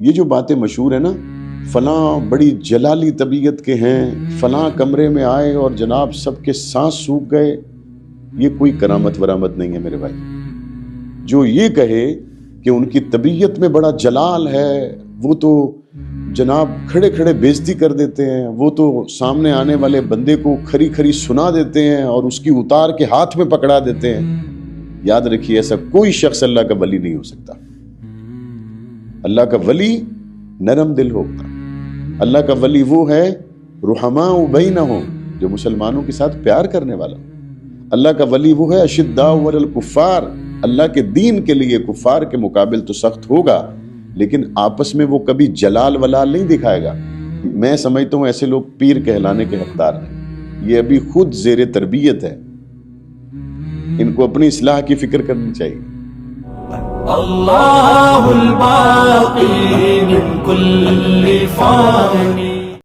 یہ جو باتیں مشہور ہیں نا، فلاں بڑی جلالی طبیعت کے ہیں، فلاں کمرے میں آئے اور جناب سب کے سانس سوکھ گئے، یہ کوئی کرامت ورامت نہیں ہے میرے بھائی۔ جو یہ کہے کہ ان کی طبیعت میں بڑا جلال ہے، وہ تو جناب کھڑے کھڑے بےزتی کر دیتے ہیں، وہ تو سامنے آنے والے بندے کو کھری کھری سنا دیتے ہیں اور اس کی اتار کے ہاتھ میں پکڑا دیتے ہیں۔ یاد رکھیے ایسا کوئی شخص اللہ کا ولی نہیں ہو سکتا۔ اللہ کا ولی نرم دل ہوتا، اللہ کا ولی وہ ہے رحماء بینہم، جو مسلمانوں کے ساتھ پیار کرنے والا۔ اللہ کا ولی وہ ہے اشداء علی الکفار، اللہ کے دین کے لیے کفار کے مقابل تو سخت ہوگا، لیکن آپس میں وہ کبھی جلال ولال نہیں دکھائے گا۔ میں سمجھتا ہوں ایسے لوگ پیر کہلانے کے حقدار ہیں، یہ ابھی خود زیر تربیت ہے، ان کو اپنی اصلاح کی فکر کرنی چاہیے۔ اللہ الباقی من کل فانی